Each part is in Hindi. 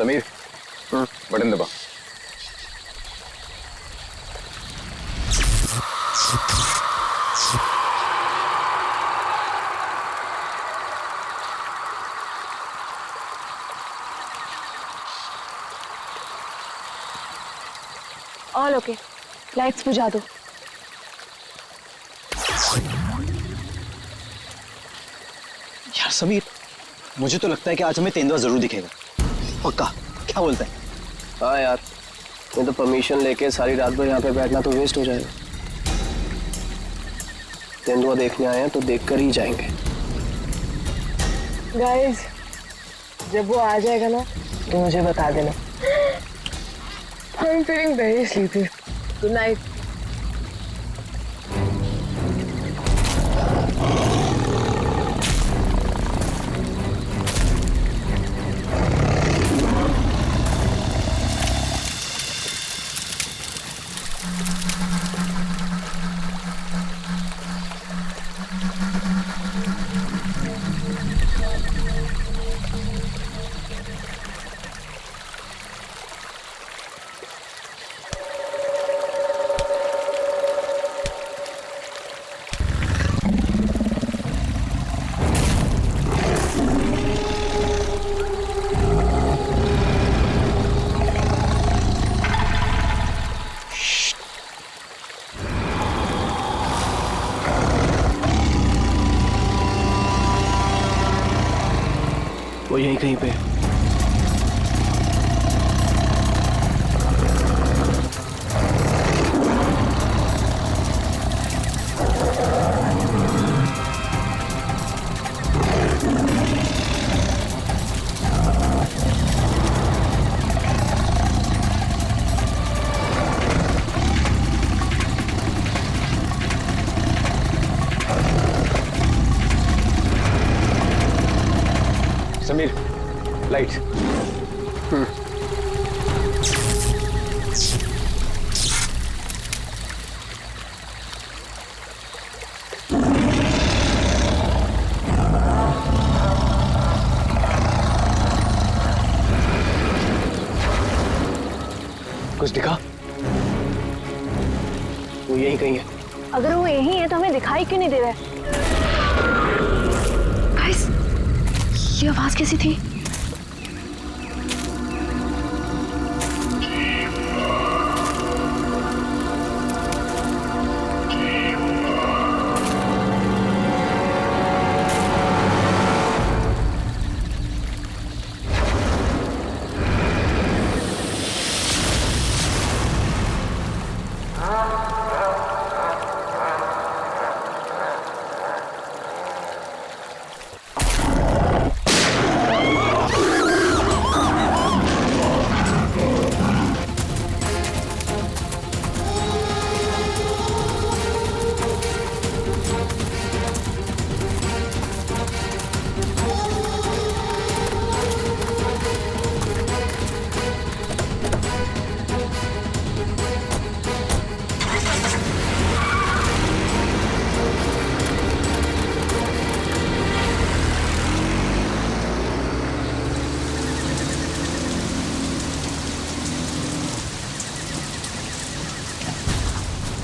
समीर बटन दबा। ऑल ओके, लाइट्स बुझा दो। यार समीर, मुझे तो लगता है कि आज हमें तेंदुआ जरूर दिखेगा। पक्का? क्या बोलता है? हाँ यार, मैं तो परमिशन लेके सारी रात भर यहाँ पे बैठना तो वेस्ट हो जाएगा। तेंदुआ देखने आए हैं तो देखकर ही जाएंगे। गाइस, जब वो आ जाएगा ना तो मुझे बता देना। I'm feeling very sleepy. Good night. वो यहीं कहीं पे है। समीर, लाइट्स। कुछ दिखा? वो यहीं कहीं है। अगर वो यही है तो हमें दिखाई क्यों नहीं दे रहा है? गाइस, ये आवाज कैसी थी?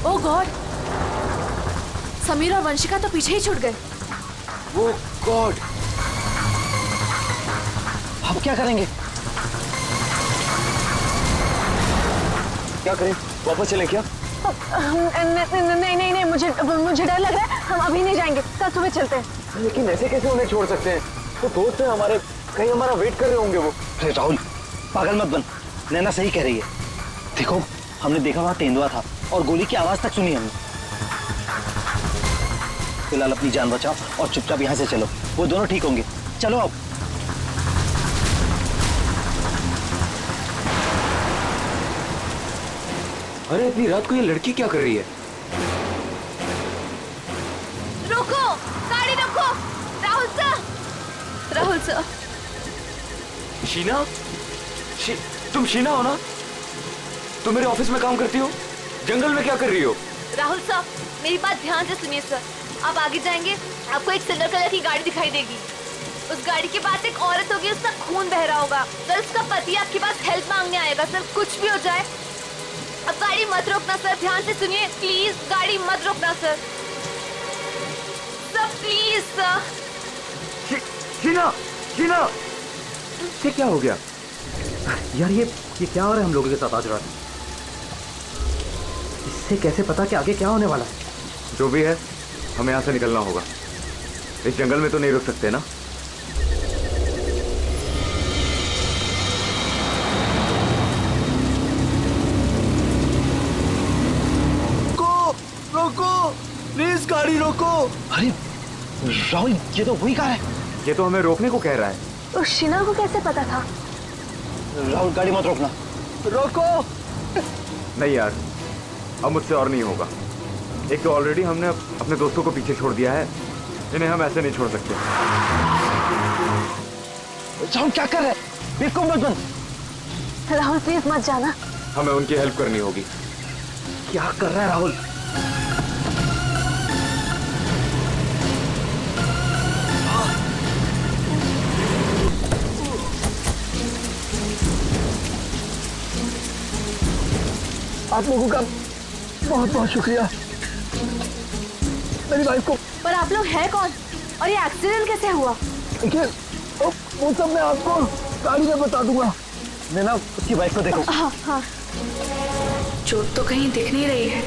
ओह गॉड, समीर और वंशिका तो पीछे ही छूट गए। वो गॉड, अब क्या करेंगे? क्या करें? वापस चलें क्या? नहीं नहीं नहीं, मुझे डर लग रहा है। हम अभी नहीं जाएंगे, कल सुबह चलते हैं। लेकिन ऐसे कैसे उन्हें छोड़ सकते हैं? वो दोस्त हैं हमारे, कहीं हमारा वेट कर रहे होंगे वो। अरे राहुल, पागल मत बन। नैना सही कह रही है। देखो, हमने देखा वहां तेंदुआ था और गोली की आवाज तक सुनी हमने। फिलहाल अपनी जान बचाओ और चुपचाप यहाँ से चलो, वो दोनों ठीक होंगे। चलो अब। अरे इतनी रात को ये लड़की क्या कर रही है? रुको, गाड़ी रुको। Rahul sir, Rahul sir. शीना? तुम शीना हो ना? तुम मेरे ऑफिस में काम करती हो? जंगल में क्या कर रही हो? राहुल सर, मेरी बात ध्यान से सुनिए सर। आप आगे जाएंगे, आपको एक सिल्वर कलर की गाड़ी दिखाई देगी। उस गाड़ी के पास एक औरत होगी, उसका खून बह रहा होगा। सर उसका पति आपके पास हेल्प मांगने आएगा। सर कुछ भी हो जाए अब गाड़ी मत रोकना सर, ध्यान से सुनिए प्लीज, गाड़ी मत रोकना sir. Sir please sir. Sheena, Sheena, ये क्या हो गया यार? ये क्या हो रहा है हम लोगों के साथ आज रात? इससे कैसे पता कि आगे क्या होने वाला है? जो भी है, हमें यहाँ से निकलना होगा। इस जंगल में तो नहीं रुक सकते ना। रोको, प्लीज गाड़ी रोको। अरे राहुल, ये तो वही कार है। ये तो हमें रोकने को कह रहा है। तो शीना को कैसे पता था? राहुल गाड़ी मत रोकना। रोको। नहीं यार, अब मुझसे और नहीं होगा। एक तो ऑलरेडी हमने अपने दोस्तों को पीछे छोड़ दिया है, इन्हें हम ऐसे नहीं छोड़ सकते। राहुल क्या कर रहे हैं? बेवकूफ मत बन। राहुल प्लीज मत जाना। हमें उनकी हेल्प करनी होगी। क्या कर रहा है राहुल? आप लोगों का बहुत बहुत शुक्रिया। मेरी वाइफ को। पर आप लोग हैं कौन और ये एक्सीडेंट कैसे हुआ? देखिए वो सब मैं आपको गाड़ी में बता दूंगा। नैना, उसकी वाइफ को देखो। हाँ हाँ। चोट तो कहीं दिख नहीं रही है,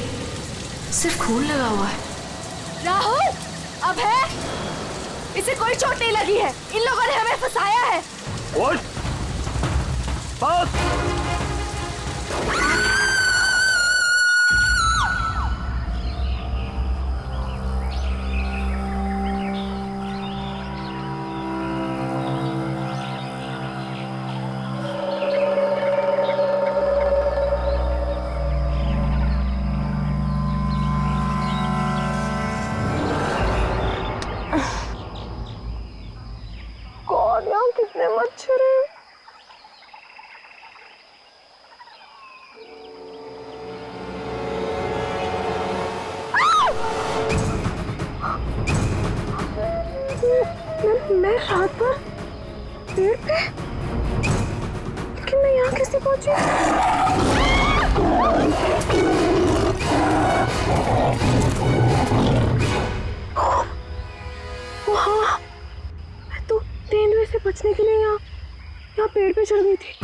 सिर्फ खून लगा हुआ है। राहुल, अब है, इसे कोई चोट नहीं लगी है। इन लोगों ने हमें फंसाया है। बस। कितने मच्छर हैं। मैं रात पर पेड़ पे, लेकिन मैं यहाँ कैसे पहुंची? वहाँ मैं तो तेंदुए से बचने के लिए यहाँ पेड़ पे चढ़ गई थी।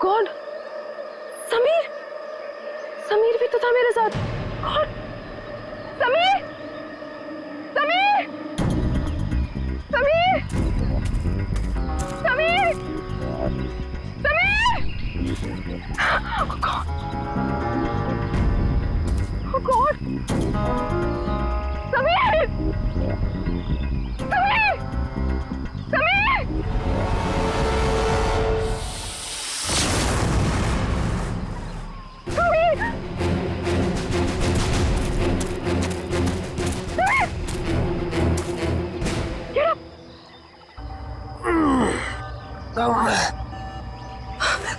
गॉड, समीर भी तो था मेरे साथ। God, Sameer, Sameer, Sameer, Sameer, Sameer. Oh God, Sameer, Sameer, Sameer.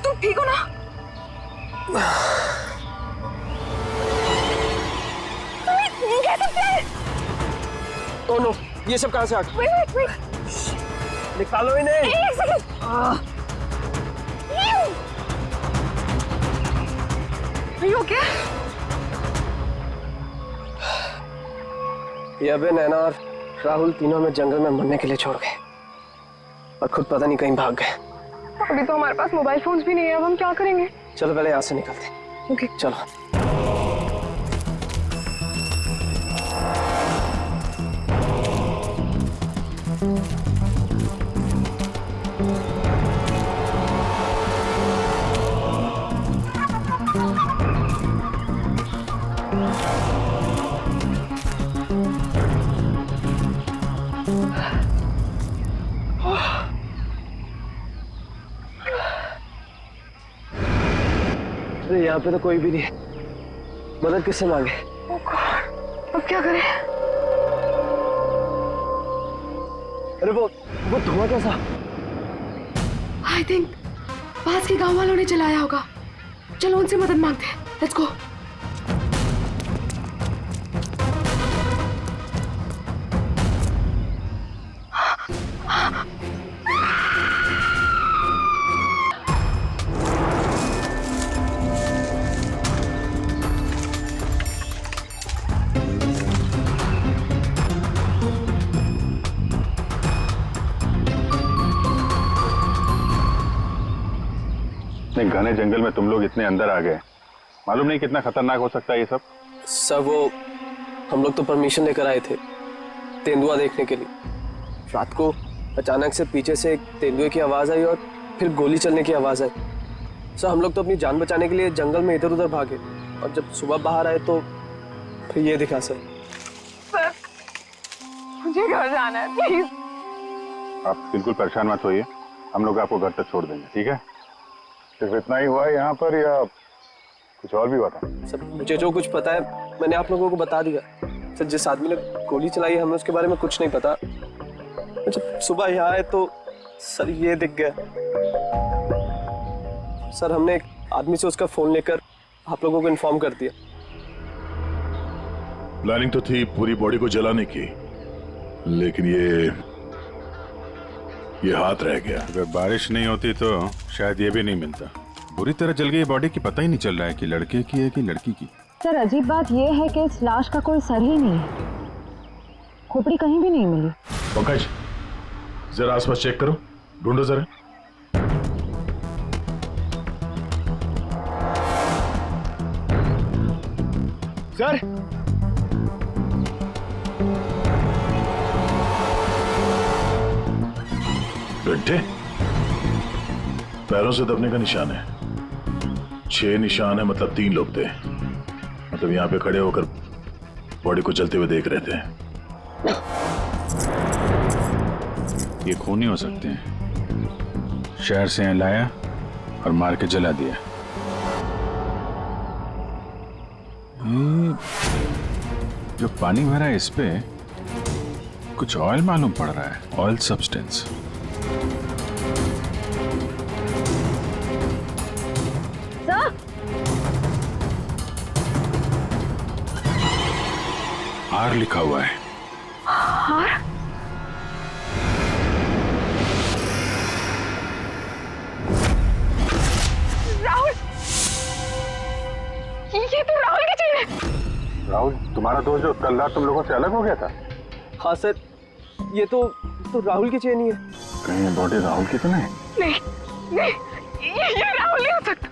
तुम ठीक हो ना? तुम कह सकते हैं? Oh no, ये सब कहाँ से आ गया? Wait. निकालो इन्हें। एक सेकंड। Are you okay? ये अबे, नैना और राहुल तीनों में जंगल में मरने के लिए छोड़ गए और खुद पता नहीं कहीं भाग गए। अभी तो हमारे पास मोबाइल फोन्स भी नहीं है, अब हम क्या करेंगे? चलो पहले यहाँ से निकलते। ओके, चलो। अरे यहाँ पे तो कोई भी नहीं है, मदद किससे मांगे? अब क्या करें? अरे वो धुआं कैसा? आई थिंक पास के गांव वालों ने चलाया होगा। चलो उनसे मदद मांगते हैं। Let's go. घने जंगल में तुम लोग इतने अंदर आ गए, मालूम नहीं कितना खतरनाक हो सकता है ये सब। सर वो हम लोग तो परमिशन लेकर आए थे तेंदुआ देखने के लिए। रात को अचानक से पीछे से एक तेंदुए की आवाज आई और फिर गोली चलने की आवाज आई। सर हम लोग तो अपनी जान बचाने के लिए जंगल में इधर उधर भागे और जब सुबह बाहर आए तो फिर ये दिखा। सर मुझे घर जाना है, प्लीज। आप बिल्कुल परेशान मत होइए, हम लोग आपको घर तक छोड़ देंगे, ठीक है? सिर्फ इतना ही हुआ है यहाँ पर या कुछ और भी हुआ था? सर मुझे जो कुछ पता है मैंने आप लोगों को बता दिया। सर जिस आदमी ने गोली चलाई है हमें उसके बारे में कुछ नहीं पता। जब सुबह यहाँ आए तो सर ये दिख गया। सर हमने एक आदमी से उसका फोन लेकर आप लोगों को इन्फॉर्म कर दिया। प्लानिंग तो थी पूरी बॉडी को जलाने की, लेकिन ये हाथ रह गया। अगर बारिश नहीं होती तो शायद ये भी नहीं मिलता। बुरी तरह जल गई बॉडी की, पता ही नहीं चल रहा है कि लड़के की है कि लड़की की। सर अजीब बात ये है कि इस लाश का कोई सर ही नहीं है, खोपड़ी कहीं भी नहीं मिली। पंकज जरा आसपास चेक करो, ढूंढो जरा। सर गड्ढे, पैरों से दबने का निशान है। 6 निशान है, मतलब 3 लोग थे। मतलब यहाँ पे खड़े होकर बॉडी को जलते हुए देख रहे थे। ये खूनी हो सकते हैं। शहर से यहाँ लाया और मार के जला दिया। ये जो पानी भरा है इस पे कुछ ऑयल मालूम पड़ रहा है, ऑयल सब्सटेंस। आर लिखा हुआ है। आर? राहुल, ये तो राहुल की चेन है। राहुल तुम्हारा दोस्त जो कल रात तुम लोगों से अलग हो गया था? हाँ सर ये तो राहुल की चेन ही है। कहीं ये बॉडी राहुल की तो नहीं? नहीं, ये राहुल नहीं हो सकता।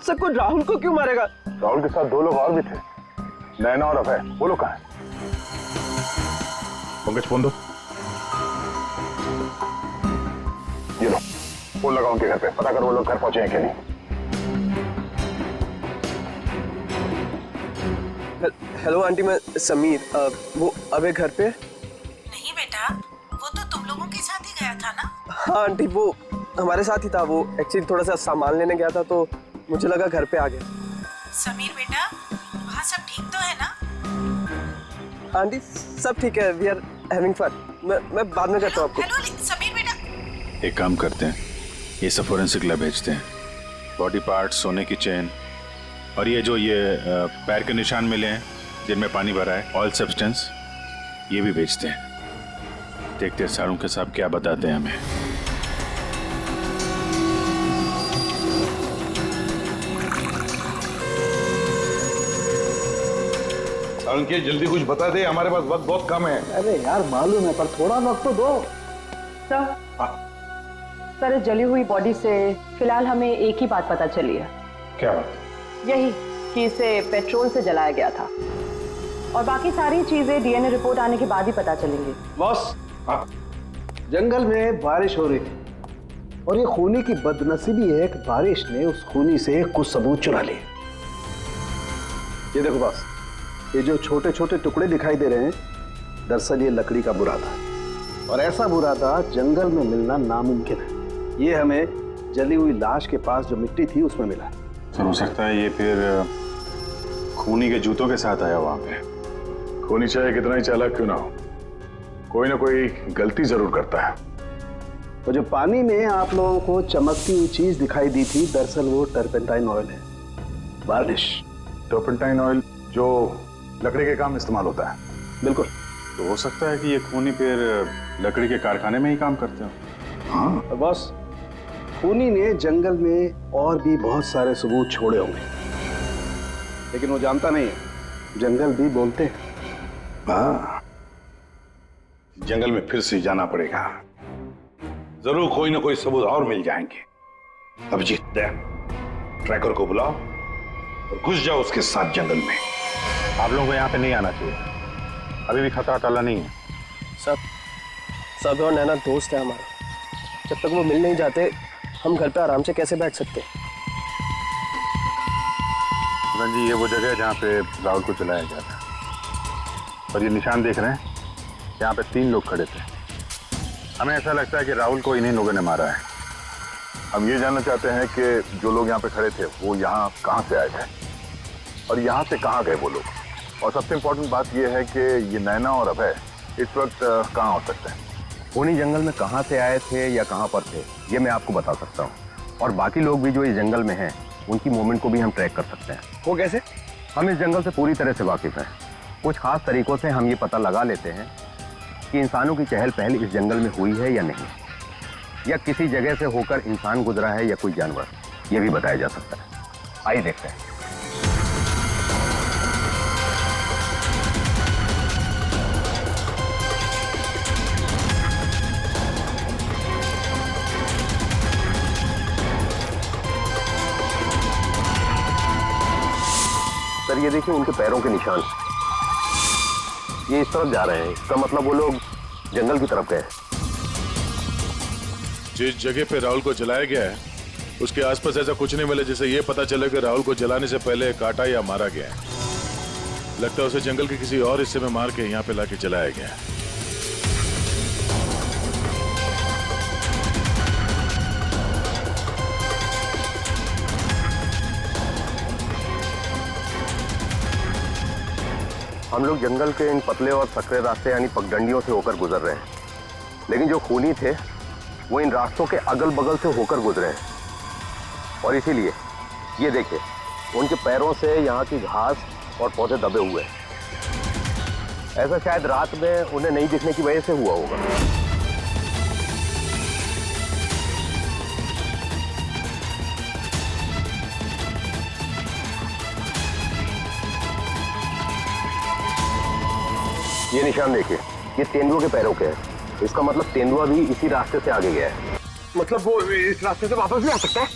सर को राहुल को क्यों मारेगा? राहुल के साथ 2 लोग और भी थे, नैना और अभय। वो लोग कहाँ हैं? पंकज फोन दो। ये लो फोन लगाओ उनके घर पे, पता करो वो लोग घर पहुंचे हैं कि नहीं। हेलो आंटी, मैं समीर। वो अबे घर पे? नहीं बेटा, वो तो तुम लोगों के साथ ही गया था ना? हाँ आंटी वो हमारे साथ ही था। वो एक्चुअली थोड़ा सा सामान लेने गया था तो मुझे लगा घर पे आ गया। समीर बेटा, वहाँ सब ठीक तो है ना? आंटी सब ठीक है, वी आर हैविंग फन। मैं बाद में करता हूँ आपको। हेलो समीर बेटा, एक काम करते हैं, ये सब फोरेंसिक लैब भेजते हैं। बॉडी पार्ट, सोने की चेन और ये जो पैर के निशान मिले हैं जिनमें पानी भरा है, ऑयल सब्सटेंस, ये भी भेजते हैं। देखते हैं सारुण के साहब क्या बताते हैं हमें। सारुण के जल्दी कुछ बता दे, हमारे पास वक्त बहुत कम है। अरे यार मालूम है पर थोड़ा वक्त तो दो। सर इस जली हुई बॉडी से फिलहाल हमें एक ही बात पता चली है। क्या बात? यही कि इसे पेट्रोल से जलाया गया था, और बाकी सारी चीजें डीएनए रिपोर्ट आने के बाद ही पता चलेंगी। बॉस, जंगल में बारिश हो रही थी और ये खूनी की बदनसीबी है कि बारिश ने उस खूनी से कुछ सबूत चुरा लिए। ये देखो बॉस, ये जो छोटे छोटे टुकड़े दिखाई दे रहे हैं, दरअसल ये लकड़ी का बुरादा, और ऐसा बुरादा जंगल में मिलना नामुमकिन है। ये हमें जली हुई लाश के पास जो मिट्टी थी उसमें मिला। सर हो सकता है ये फिर खूनी के जूतों के साथ आया वहां पे। खूनी चाहे कितना ही चालाक क्यों ना हो, कोई ना कोई गलती जरूर करता है। तो जो पानी में आप लोगों को चमकती हुई चीज दिखाई दी थी, दरअसल वो टर्पेंटाइन ऑयल है, वार्निश। टर्पेंटाइन ऑयल जो लकड़ी के काम इस्तेमाल होता है। बिल्कुल। तो हो सकता है कि ये खूनी फिर लकड़ी के कारखाने में ही काम करते हो। हाँ, और बॉस, खूनी ने जंगल में और भी बहुत सारे सबूत छोड़े होंगे, लेकिन वो जानता नहीं है जंगल भी बोलते हैं। हाँ, जंगल में फिर से जाना पड़ेगा, जरूर कोई ना कोई सबूत और मिल जाएंगे। अभिजीत, ट्रैकर को बुलाओ और घुस जाओ उसके साथ जंगल में। आप लोगों को यहाँ पे नहीं आना चाहिए, अभी भी खतरा टला नहीं है। सब और नैना दोस्त है हमारा, जब तक वो मिल नहीं जाते हम घर पे आराम से कैसे बैठ सकते। जी ये वो जगह है जहाँ पे राहुल को चलाया गया था, और ये निशान देख रहे हैं, यहाँ पे 3 लोग खड़े थे। हमें ऐसा लगता है कि राहुल को इन्हीं लोगों ने मारा है। हम ये जानना चाहते हैं कि जो लोग यहाँ पे खड़े थे वो यहाँ कहाँ से आए थे और यहाँ से कहाँ गए वो लोग, और सबसे इम्पोर्टेंट बात ये है कि ये नैना और अभय इस वक्त कहाँ हो सकते हैं। खूनी जंगल में कहाँ से आए थे या कहाँ पर थे ये मैं आपको बता सकता हूँ, और बाकी लोग भी जो इस जंगल में हैं उनकी मूवमेंट को भी हम ट्रैक कर सकते हैं। वो कैसे? हम इस जंगल से पूरी तरह से वाकिफ हैं। कुछ खास तरीकों से हम ये पता लगा लेते हैं कि इंसानों की चहल पहल इस जंगल में हुई है या नहीं, या किसी जगह से होकर इंसान गुजरा है या कोई जानवर, ये भी बताया जा सकता है। आइए देखते हैं। सर ये देखिए उनके पैरों के निशान, ये इस तरफ जा रहे हैं, इसका मतलब वो लोग जंगल की तरफ गए। जिस जगह पे राहुल को जलाया गया है उसके आसपास ऐसा कुछ नहीं मिला जिससे ये पता चले कि राहुल को जलाने से पहले काटा या मारा गया है। लगता है उसे जंगल के किसी और हिस्से में मार के यहाँ पे लाके जलाया गया है। हम लोग जंगल के इन पतले और सकरे रास्ते यानी पगडंडियों से होकर गुजर रहे हैं, लेकिन जो खूनी थे वो इन रास्तों के अगल बगल से होकर गुजरे हैं, और इसीलिए ये देखिए उनके पैरों से यहाँ की घास और पौधे दबे हुए हैं। ऐसा शायद रात में उन्हें नहीं दिखने की वजह से हुआ होगा। ये निशान देखिए, ये तेंदुआ के पैरों के हैं। इसका मतलब तेंदुआ भी इसी रास्ते से आगे गया है। मतलब वो इस रास्ते से वापस भी आ सकता है?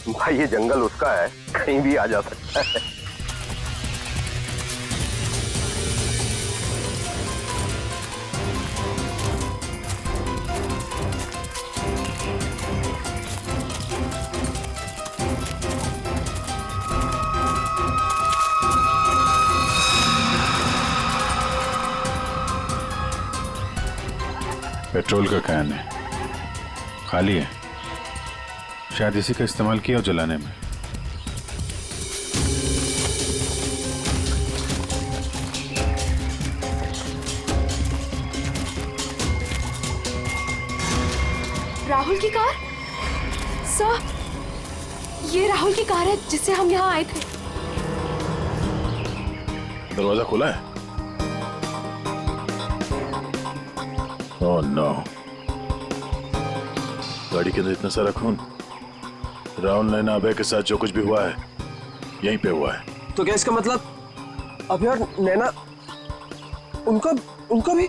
भाई ये जंगल उसका है, कहीं भी आ जा सकता है। पेट्रोल का कैन है, खाली है, शायद इसी का इस्तेमाल किया हो जलाने में। राहुल की कार? सर, ये राहुल की कार है जिससे हम यहाँ आए थे। दरवाजा खुला है? ओह नो, गाड़ी के अंदर इतना सारा खून। राहुल नैना अभय के साथ जो कुछ भी हुआ है यहीं पे हुआ है। तो क्या इसका मतलब अभय और नैना उनका भी?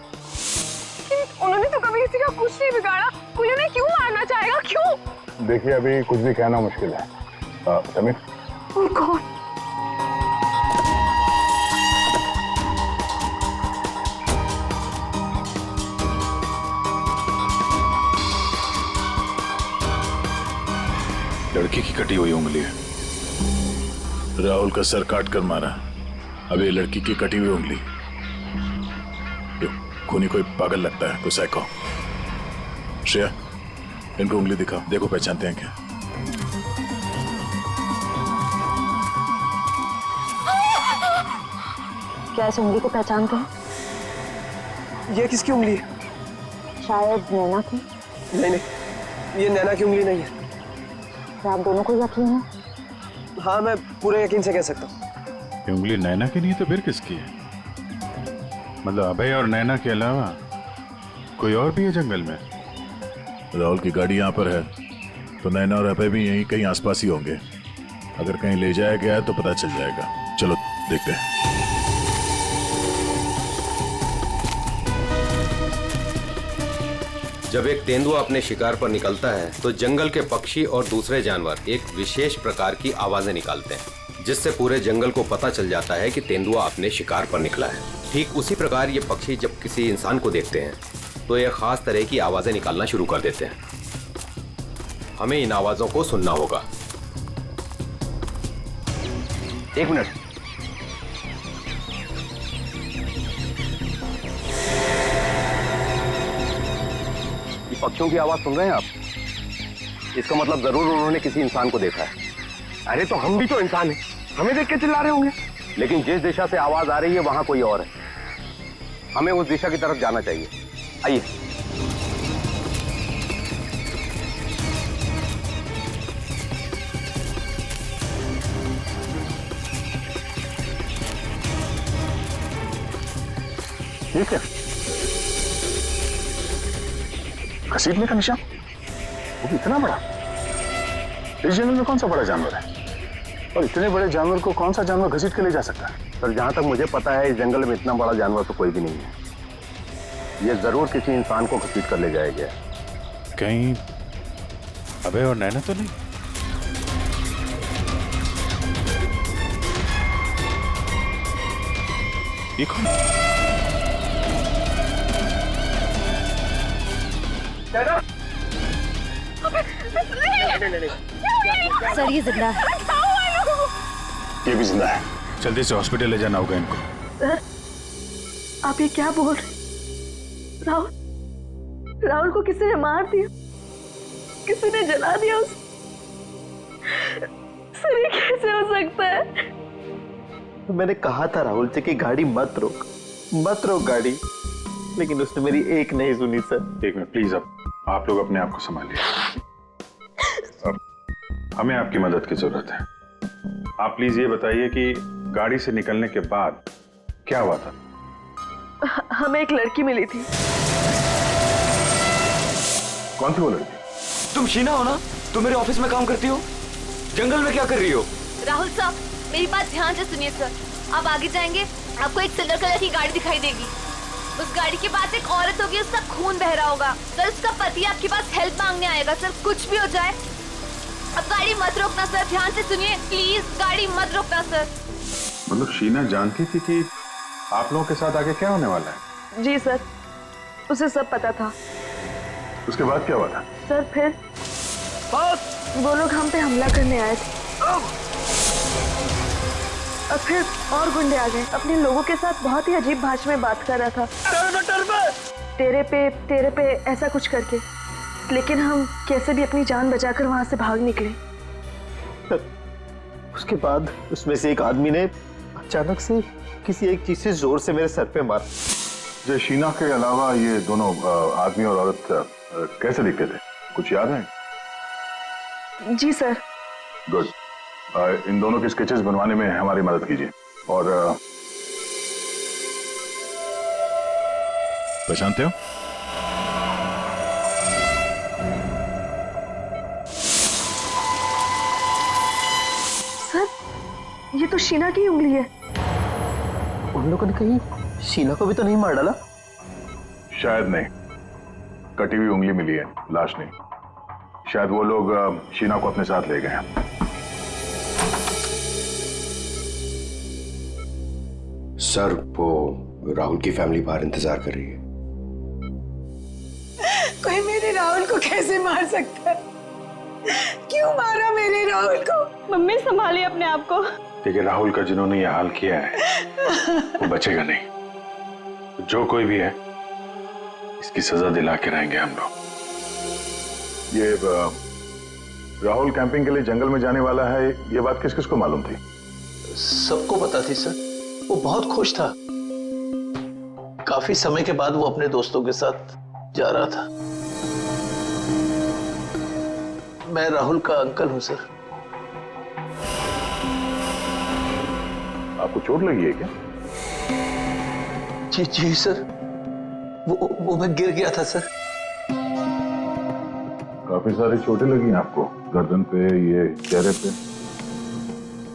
उन्होंने तो कभी किसी का कुछ नहीं बिगाड़ा, कोई उन्हें क्यों मारना चाहेगा, क्यों? देखिए अभी कुछ भी कहना मुश्किल है। Sameer, Oh God. लड़की की कटी हुई उंगली है, राहुल का सर काट कर मारा, अब ये लड़की की कटी हुई उंगली। ये खूनी कोई पागल लगता है, कोई साइको। श्रेया, इनको उंगली दिखाओ, देखो पहचानते हैं क्या। क्या इस उंगली को पहचानते हैं? ये किसकी उंगली है? शायद नैना की। नहीं नहीं, ये नैना की उंगली नहीं है। क्या आप दोनों को यकीन है? हाँ, मैं पूरे यकीन से कह सकता हूँ। ये उंगली नैना की नहीं है तो फिर किसकी है? मतलब अभय और नैना के अलावा कोई और भी है जंगल में? राहुल की गाड़ी यहाँ पर है तो नैना और अभय भी यहीं कहीं आसपास ही होंगे। अगर कहीं ले जाया गया है तो पता चल जाएगा। चलो देखते हैं। जब एक तेंदुआ अपने शिकार पर निकलता है तो जंगल के पक्षी और दूसरे जानवर एक विशेष प्रकार की आवाजें निकालते हैं, जिससे पूरे जंगल को पता चल जाता है कि तेंदुआ अपने शिकार पर निकला है। ठीक उसी प्रकार ये पक्षी जब किसी इंसान को देखते हैं तो ये खास तरह की आवाजें निकालना शुरू कर देते हैं। हमें इन आवाजों को सुनना होगा। एक मिनट। ये पक्षियों की आवाज सुन रहे हैं आप? इसका मतलब जरूर उन्होंने किसी इंसान को देखा है। अरे तो हम भी तो इंसान हैं, हमें देख के चिल्ला रहे होंगे। लेकिन जिस दिशा से आवाज आ रही है वहां कोई और है। हमें उस दिशा की तरफ जाना चाहिए। आइए। ठीक है, घसीटने का निशान, वो भी इतना बड़ा। इस जंगल में कौन सा बड़ा जानवर है? और इतने बड़े जानवर को कौन सा जानवर घसीट के ले जा सकता है? सर, जहां तक मुझे पता है इस जंगल में इतना बड़ा जानवर तो कोई भी नहीं है। ये जरूर किसी इंसान को घसीट कर ले जाया गया। कहीं अभय और नैना तो नहीं? ये कौन? सर ये जिंदा है। ये भी जिंदा है। जल्दी से हॉस्पिटल ले जाना होगा इनको। सर, आप ये क्या बोल रहे? राहुल को किसी ने मार दिया, किसी ने जला दिया उसे। सर ये कैसे हो सकता है? मैंने कहा था राहुल से कि गाड़ी मत रोक गाड़ी, लेकिन उसने मेरी एक नहीं सुनी सर। एक मिनट प्लीज, अब आप लोग अपने आप को संभालिए। अब हमें आपकी मदद की जरूरत है। आप प्लीज ये बताइए कि गाड़ी से निकलने के बाद क्या हुआ था? हमें एक लड़की मिली थी। कौन थी वो लड़की? तुम शीना हो ना? तुम मेरे ऑफिस में काम करती हो? जंगल में क्या कर रही हो? राहुल साहब, मेरी बात ध्यान से सुनिए सर। आप आगे जाएंगे, आपको एक सिल्वर कलर की गाड़ी दिखाई देगी। उस गाड़ी के पास एक औरत होगी, उसका खून बह रहा होगा। सर, उसका पति आपके पास हेल्प मांगने आएगा। सर, कुछ भी हो जाए अब गाड़ी मत रोकना सर। ध्यान से सुनिए प्लीज, गाड़ी मत रोकना सर। मतलब शीना जानती थी कि आप लोगों के साथ आगे क्या होने वाला है? जी सर, उसे सब पता था। उसके बाद क्या हुआ था? सर फिर वो लोग हम पे हमला करने आए थे और फिर और गुंडे आ गए। अपने लोगों के साथ बहुत ही अजीब भाषा में बात कर रहा था, तेरे पे ऐसा कुछ करके। लेकिन हम कैसे भी अपनी जान बचाकर वहां से भाग निकले। उसके बाद उसमें से एक आदमी ने अचानक से किसी एक चीज से जोर से मेरे सर पे मारा। जो शीना के अलावा ये दोनों आदमी और औरत कैसे दिखते थे? कुछ याद है? जी सर। गुड। इन दोनों के स्केचेस बनवाने में हमारी मदद कीजिए। और पहचानते हो? सर, ये तो शीना की उंगली है। उन लोगों ने कहीं शीना को भी तो नहीं मार डाला? शायद नहीं, कटी हुई उंगली मिली है, लाश नहीं। शायद वो लोग शीना को अपने साथ ले गए हैं। सर, वो राहुल की फैमिली बाहर इंतजार कर रही है। कोई मेरे राहुल को कैसे मार सकता है? क्यों मारा मेरे राहुल को? मम्मी संभालिए अपने आप को। देखिए, राहुल का जिन्होंने ये हाल किया है वो बचेगा नहीं। जो कोई भी है इसकी सजा दिला के रहेंगे हम लोग। ये राहुल कैंपिंग के लिए जंगल में जाने वाला है, ये बात किस किस को मालूम थी? सबको पता थी सर। वो बहुत खुश था। काफी समय के बाद वो अपने दोस्तों के साथ जा रहा था। मैं राहुल का अंकल हूं सर। आपको चोट लगी है क्या? जी जी सर, वो मैं गिर गया था सर। काफी सारी चोटें लगी हैं आपको, गर्दन पे, ये चेहरे पे।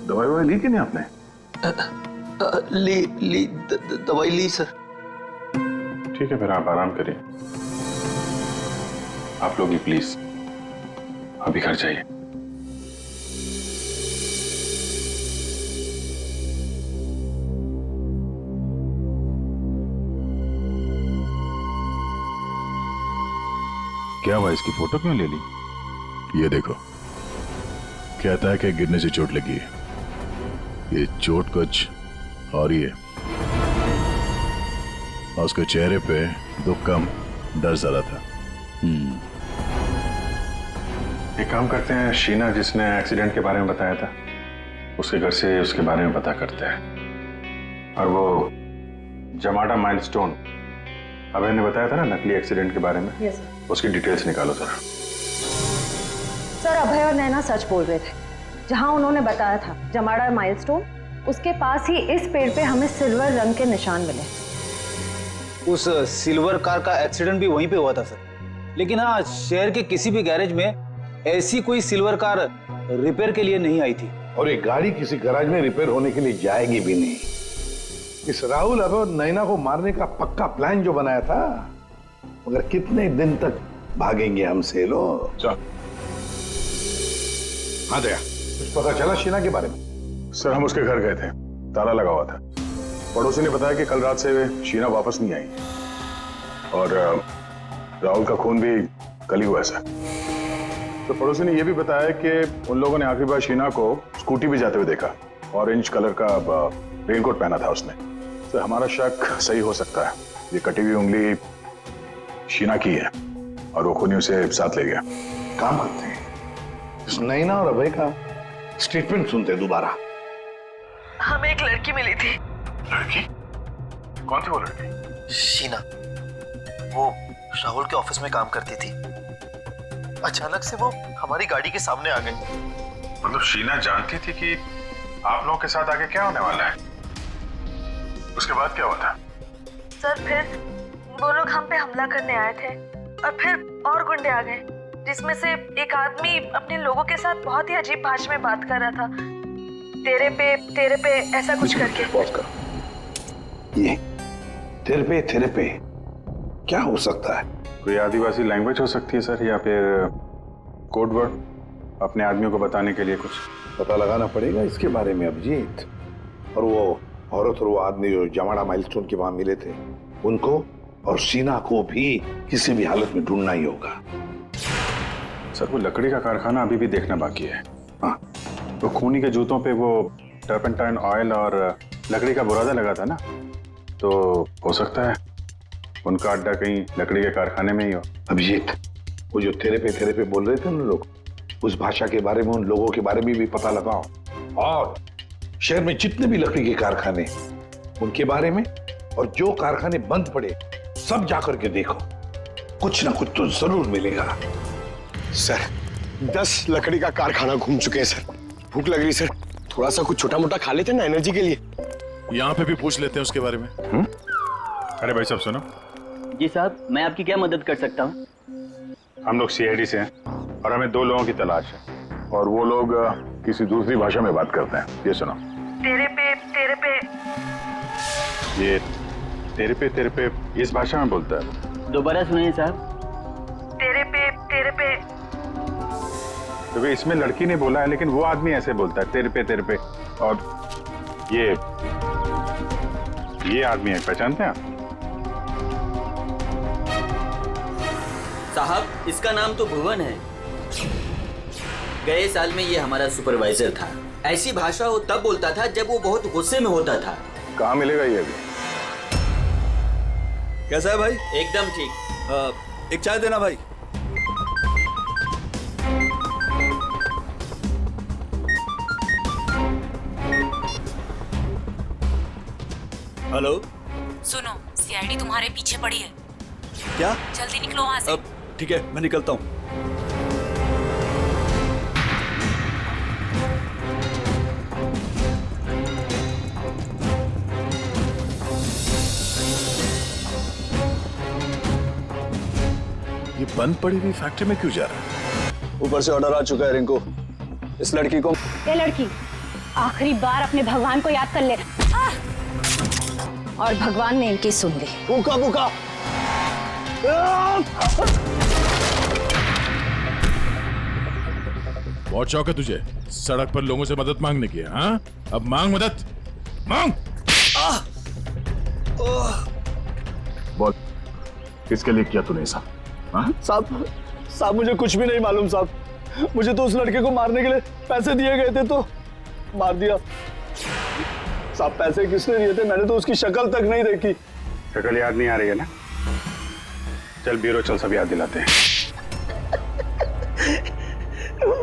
दवाई ववाई ली कि नहीं आपने? दवाई ली सर। ठीक है, फिर आप आराम करिए। आप लोग भी प्लीज अभी घर जाइए। क्या हुआ, इसकी फोटो क्यों ले ली? ये देखो, कहता है कि गिरने से चोट लगी है। ये चोट कुछ और ही है। और उसके चेहरे पे दुख कम, डर ज्यादा था। एक काम करते हैं, शीना जिसने एक्सीडेंट के बारे में बताया था, उसके घर से उसके बारे में पता करते हैं। और वो जमाडा माइलस्टोन, अभय ने बताया था ना नकली एक्सीडेंट के बारे में, यस सर। उसकी डिटेल्स निकालो जरा। सर, अभय और नैना सच बोल रहे थे। जहां उन्होंने बताया था जमाड़ा माइलस्टोन, उसके पास ही इस पेड़ पे हमें सिल्वर रंग के निशान मिले। उस सिल्वर कार का एक्सीडेंट भी वहीं पे हुआ था सर। लेकिन हाँ, शहर के किसी भी गैरेज में ऐसी कोई सिल्वर कार रिपेयर के लिए नहीं आई थी। और ये गाड़ी किसी गैराज में रिपेयर होने के लिए जाएगी भी नहीं। इस राहुल अब नैना को मारने का पक्का प्लान जो बनाया था, मगर कितने दिन तक भागेंगे हमसे लोग। चल। हाँ दया, कुछ पता चला शीना के बारे में? सर, हम उसके घर गए थे, ताला लगा हुआ था। पड़ोसी ने बताया कि कल रात से शीना वापस नहीं आई और राहुल का खून भी कल ही हुआ सर। तो पड़ोसी ने यह भी बताया कि उन लोगों ने आखिरी बार शीना को स्कूटी भी जाते हुए देखा। ऑरेंज कलर का रेनकोट पहना था उसने। तो हमारा शक सही हो सकता है, ये कटी हुई उंगली शीना की है और वो खूनी उसे साथ ले गया। काम करते हैं, इस नैना और अभय का स्टेटमेंट सुनते दोबारा। हमें एक लड़की मिली थी। लड़की? कौन थी वो लड़की? शीना, वो राहुल के ऑफिस में काम करती थी। अचानक से वो हमारी गाड़ी के सामने आ गई। मतलब शीना जानती थी कि आप लोगों के साथ आगे क्या होने वाला है? उसके बाद क्या हुआ था? सर, फिर वो लोग हम पे हमला करने आए थे और फिर और गुंडे आ गए, जिसमें से एक आदमी अपने लोगों के साथ बहुत ही अजीब भाषा में बात कर रहा था। तेरे पे ऐसा कुछ करके। ये तेरे पे क्या हो सकता है? कोई आदिवासी लैंग्वेज हो सकती है सर, या फिर कोड वर्ड अपने आदमियों को बताने के लिए कुछ। पता लगाना पड़ेगा इसके बारे में अभिजीत। और वो औरत और वो आदमी जो जमाड़ा माइलस्टोन के वहां मिले थे, उनको और शीना को भी किसी भी हालत में ढूंढना ही होगा। सर, वो लकड़ी का कारखाना अभी भी देखना बाकी है। हाँ, तो खूनी के जूतों पे वो टर्पेंटाइन ऑयल और लकड़ी का बुरादा लगा था ना, तो हो सकता है उनका अड्डा कहीं लकड़ी के कारखाने में ही हो। अभिजीत, वो जो तेरे पे बोल रहे थे उन लोग, उस भाषा के बारे में, उन लोगों के बारे में भी पता लगाओ। और शहर में जितने भी लकड़ी के कारखाने, उनके बारे में, और जो कारखाने बंद पड़े सब जाकर के देखो। कुछ ना कुछ तो जरूर मिलेगा। सर, 10 लकड़ी का कारखाना घूम चुके हैं सर। भूख लग रही सर, थोड़ा सा कुछ छोटा मोटा खा लेते ना एनर्जी के लिए। यहाँ पे भी पूछ लेते हैं उसके बारे में। अरे भाई साहब सुनो। जी साहब, मैं आपकी क्या मदद कर सकता हूँ? हम लोग सीआईडी से हैं और हमें 2 लोगों की तलाश है, और वो लोग किसी दूसरी भाषा में बात करते हैं। ये सुनो। तेरे पे ये तेरे पे इस भाषा में बोलता है। दोबारा सुनिए साहब। तेरे पे तो इसमें लड़की ने बोला है, लेकिन वो आदमी ऐसे बोलता है, तेरे पे। और ये आदमी है, पहचानते हैं आप? साहब, इसका नाम तो भुवन है। गए साल में ये हमारा सुपरवाइजर था। ऐसी भाषा वो तब बोलता था जब वो बहुत गुस्से में होता था। कहाँ मिलेगा ये अभी? कैसा है भाई? एकदम ठीक। एक चाय देना भाई। हेलो। सुनो, सीआईडी तुम्हारे पीछे पड़ी है। क्या? जल्दी निकलो वहां से। ठीक है, मैं निकलता हूँ। ये बंद पड़ी हुई फैक्ट्री में क्यों जा रहा है? ऊपर से ऑर्डर आ चुका है रिंकू, इस लड़की को। ये लड़की आखिरी बार अपने भगवान को याद कर ले। और भगवान ने इनकी सुन ली। भूखा भूखा। बहुत शौक है तुझे सड़क पर लोगों से मदद मांगने की, हाँ? अब मांग मदद, मांग। बोल, किसके लिए किया तूने ऐसा? साहब मुझे कुछ भी नहीं मालूम साहब। मुझे तो उस लड़के को मारने के लिए पैसे दिए गए थे तो मार दिया। साहब पैसे किसने दिए थे? मैंने तो उसकी शक्ल तक नहीं देखी। शक्ल याद नहीं आ रही है ना? चल ब्यूरो चल, सब याद दिलाते हैं।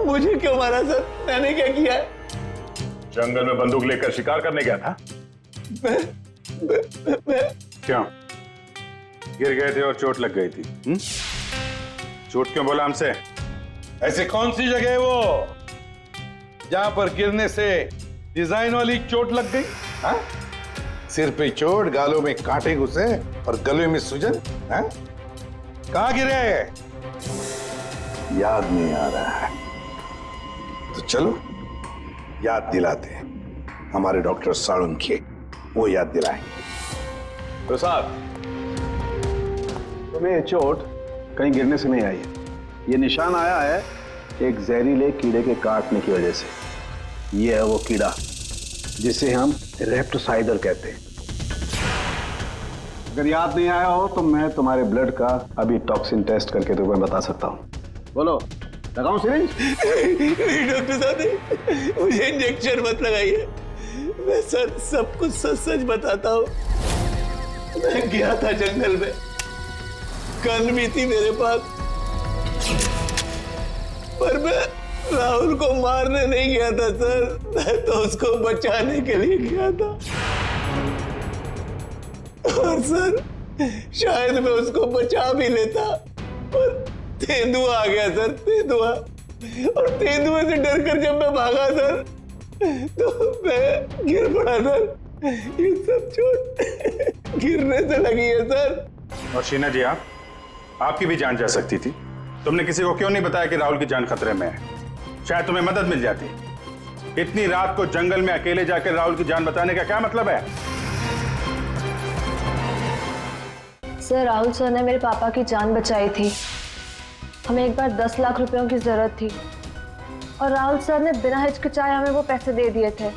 मुझे क्यों मारा सर? मैंने क्या किया है? जंगल में बंदूक लेकर शिकार करने गया था। क्यों? गिर गए थे और चोट लग गई थी। चोट क्यों बोला हमसे? ऐसे कौन सी जगह है वो जहां पर गिरने से डिजाइन वाली चोट लग गई? हा? सिर पे चोट, गालों में कांटे घुसे और गले में सूजन। कहां गिरे? याद नहीं आ रहा है तो चलो याद दिलाते हैं। हमारे डॉक्टर साळुंखे वो याद दिलाएंगे। तो साहब, तुम्हें ये चोट कहीं गिरने से नहीं आई है। ये निशान आया है एक जहरीले कीड़े के काटने की वजह से। ये है वो कीड़ा जिसे हम रेप्टोसाइडर कहते हैं। अगर याद नहीं आया हो तो मैं तुम्हारे ब्लड का अभी टॉक्सिन टेस्ट करके तुम्हें बता सकता हूँ। बोलो, लगाऊं सिरिंज? नहीं डॉक्टर साहब, मुझे इंजेक्शन मत लगाइए। मैं सर सब कुछ सच सच बताता हूँ। मैं गया था जंगल में, गन भी थी मेरे पास, पर मैं राहुल को मारने नहीं गया था सर। मैं तो उसको बचाने के लिए गया था। और सर शायद मैं उसको बचा भी लेता, पर तेंदुआ आ गया सर, तेंदुआ। और तेंदुए से डरकर जब मैं भागा सर तो मैं गिर पड़ा सर। ये सब चोट गिरने से लगी है सर। और शीना जी, आपकी भी जान जा सकती थी। तुमने किसी को क्यों नहीं बताया कि राहुल की जान खतरे में है? शायद तुम्हें मदद मिल जाती। इतनी रात को जंगल में अकेले जाकर राहुल की जान बचाने का क्या मतलब है? सर, राहुल सर ने मेरे पापा की जान बचाई थी। हमें एक बार 10 लाख रुपयों की जरूरत थी और राहुल सर ने बिना हिचकिचाए हमें वो पैसे दे दिए थे।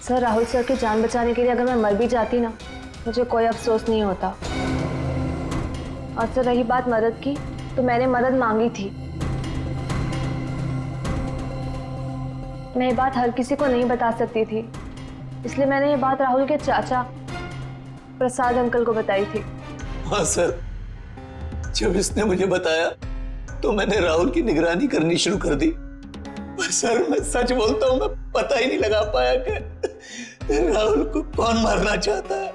सर, राहुल सर की जान बचाने के लिए अगर मैं मर भी जाती ना, मुझे कोई अफसोस नहीं होता। और सर रही बात मदद की, तो मैंने मदद मांगी थी। मैं ये बात हर किसी को नहीं बता सकती थी, इसलिए मैंने ये बात राहुल के चाचा प्रसाद अंकल को बताई थी। हाँ सर, जब इसने मुझे बताया तो मैंने राहुल की निगरानी करनी शुरू कर दी। पर सर मैं सच बोलता हूँ, मैं पता ही नहीं लगा पाया कि राहुल को कौन मारना चाहता है।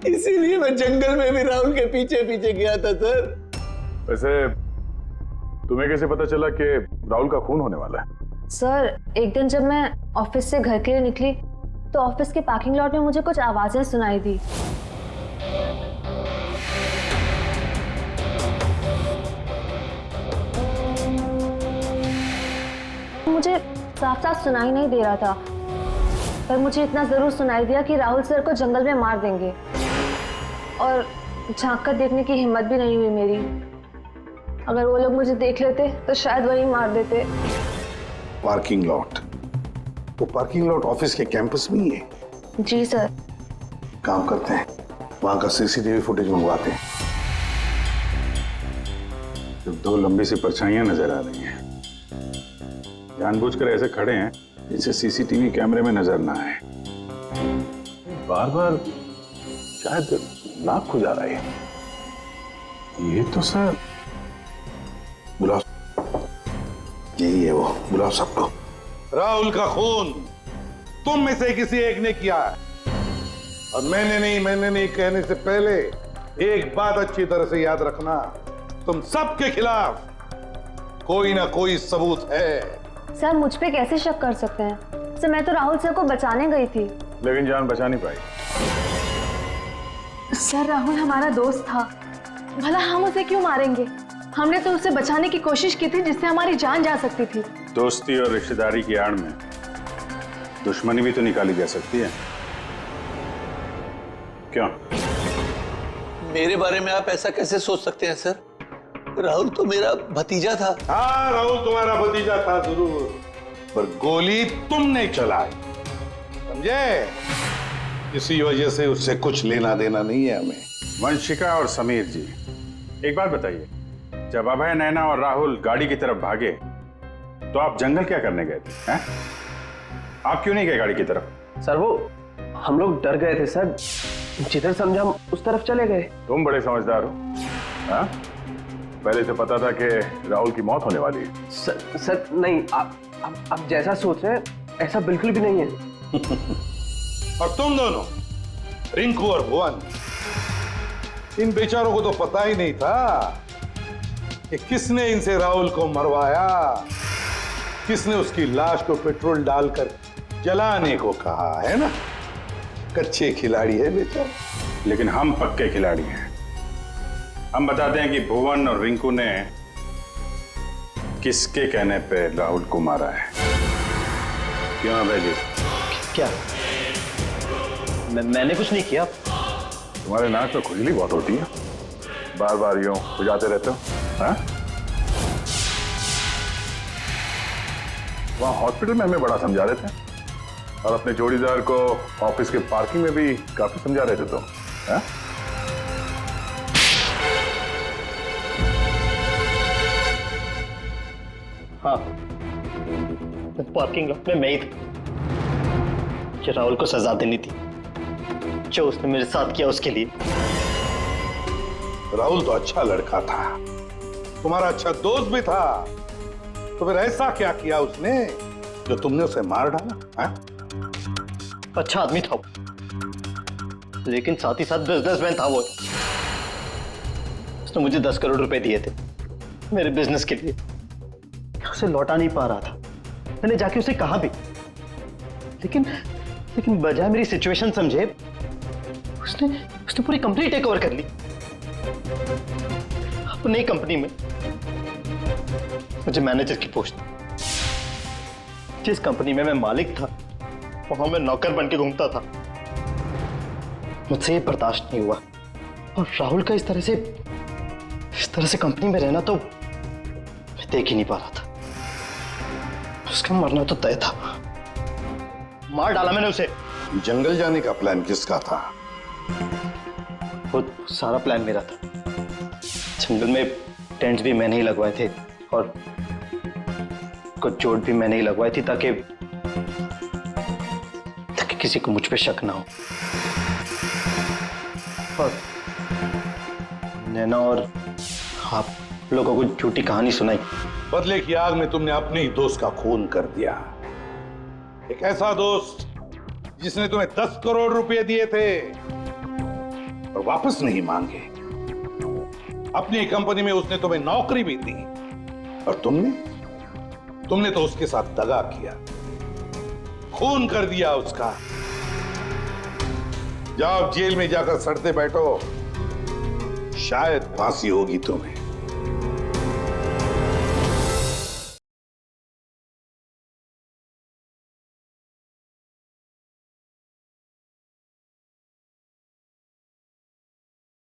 इसीलिए मैं जंगल में भी राहुल के पीछे पीछे गया था सर। वैसे तुम्हें कैसे पता चला कि राहुल का खून होने वाला है? सर, एक दिन जब मैं ऑफिस से घर के लिए निकली तो ऑफिस के पार्किंग लॉट में मुझे कुछ आवाजें सुनाई दी। मुझे साफ साफ सुनाई नहीं दे रहा था, पर मुझे इतना जरूर सुनाई दिया कि राहुल सर को जंगल में मार देंगे। और झांक कर देखने की हिम्मत भी नहीं हुई मेरी। अगर वो लोग मुझे देख लेते तो शायद वही मार देते। Parking lot? वो पार्किंग लॉट ऑफिस के कैंपस में ही है? जी सर। काम करते हैं, वहां का सीसीटीवी फुटेज मंगवाते हैं। जब 2 लंबी सी परछाइयां नजर आ रही हैं, जानबूझकर ऐसे खड़े हैं जिनसे सीसीटीवी कैमरे में नजर ना आए। बार बार शायद नाक खुजा रहा है। ये तो सर बुलाओ, यही है वो, बुलाओ सबको। राहुल का खून तुम में से किसी एक ने किया है। और मैंने नहीं कहने से पहले एक बात अच्छी तरह से याद रखना, तुम सबके खिलाफ कोई ना कोई सबूत है। सर मुझ पे कैसे शक कर सकते हैं? सर मैं तो राहुल सर को बचाने गई थी। लेकिन जान बचा नहीं पाई। सर राहुल हमारा दोस्त था, भला हम उसे क्यों मारेंगे? हमने तो उसे बचाने की कोशिश की थी जिससे हमारी जान जा सकती थी। दोस्ती और रिश्तेदारी की आड़ में दुश्मनी भी तो निकाली जा सकती है, क्यों? मेरे बारे में आप ऐसा कैसे सोच सकते हैं सर? राहुल तो मेरा भतीजा था। हाँ, राहुल तुम्हारा भतीजा था जरूर, पर गोली तुमने चलाई, समझे? इसी वजह से उससे कुछ लेना देना नहीं है हमें। वंशिका और समीर जी, एक बात बताइए, जब अभय, नैना और राहुल गाड़ी की तरफ भागे तो आप जंगल क्या करने गए थे? हैं? आप क्यों नहीं गए गाड़ी की तरफ? सर वो हम लोग डर गए थे सर, जिधर समझा हम उस तरफ चले गए। तुम बड़े समझदार हो। हाँ? पहले से पता था कि राहुल की मौत होने वाली है। सर नहीं, आप जैसा सोच रहे हैं ऐसा बिल्कुल भी नहीं है। और तुम दोनों, रिंकू और भुवन, इन बेचारों को तो पता ही नहीं था कि किसने इनसे राहुल को मरवाया, किसने उसकी लाश को पेट्रोल डालकर जलाने को कहा, है ना? कच्चे खिलाड़ी है बेचारा। लेकिन हम पक्के खिलाड़ी हैं। हम बताते हैं कि भुवन और रिंकू ने किसके कहने पे राहुल को मारा है। क्यों अभय जी? क्या? मैंने कुछ नहीं किया। तुम्हारे नाक में खुजली बहुत होती है, बार बार यूं खुजाते रहते हो। हाँ? वहां हॉस्पिटल में हमें बड़ा समझा रहे थे और अपने जोड़ीदार को ऑफिस के पार्किंग में भी काफी समझा रहे थे तुम। हाँ? हाँ, पार्किंग लॉट में मैं ही था। कि राहुल को सजा देनी थी जो उसने मेरे साथ किया उसके लिए। राहुल तो अच्छा लड़का था, तुम्हारा अच्छा दोस्त भी था, तो फिर ऐसा क्या किया उसने जो तुमने उसे मार डाला? हाँ? अच्छा आदमी था वो, लेकिन साथ ही साथ बिजनेसमैन था वो। उसने मुझे 10 करोड़ रुपए दिए थे मेरे बिजनेस के लिए, उसे लौटा नहीं पा रहा था। मैंने जाके उसे कहा भी, लेकिन बजाय मेरी सिचुएशन समझे उसने पूरी कंपनी टेक ओवर कर ली। अपनी कंपनी में मुझे मैनेजर की पोस्ट, जिस कंपनी में मैं मालिक था वहां मैं नौकर बन के घूमता था। मुझसे ये बर्दाश्त नहीं हुआ, और राहुल का इस तरह से कंपनी में रहना तो मैं देख ही नहीं पा रहा था। उसका मरना तो तय था, मार डाला मैंने उसे। जंगल जाने का प्लान किसका था? वो सारा प्लान मेरा था। जंगल में टेंट्स भी मैंने ही लगवाए थे और कुछ चोट भी मैंने ही लगवाई थी ताकि किसी को मुझ पे शक ना हो। और नैना और आप लोगों को झूठी कहानी सुनाई। बदले की आग में तुमने अपने ही दोस्त का खून कर दिया। एक ऐसा दोस्त जिसने तुम्हें 10 करोड़ रुपए दिए थे और वापस नहीं मांगे। अपनी कंपनी में उसने तुम्हें नौकरी भी दी और तुमने तो उसके साथ दगा किया, खून कर दिया उसका। जाओ जेल में जाकर सड़ते बैठो, शायद फांसी होगी तुम्हें।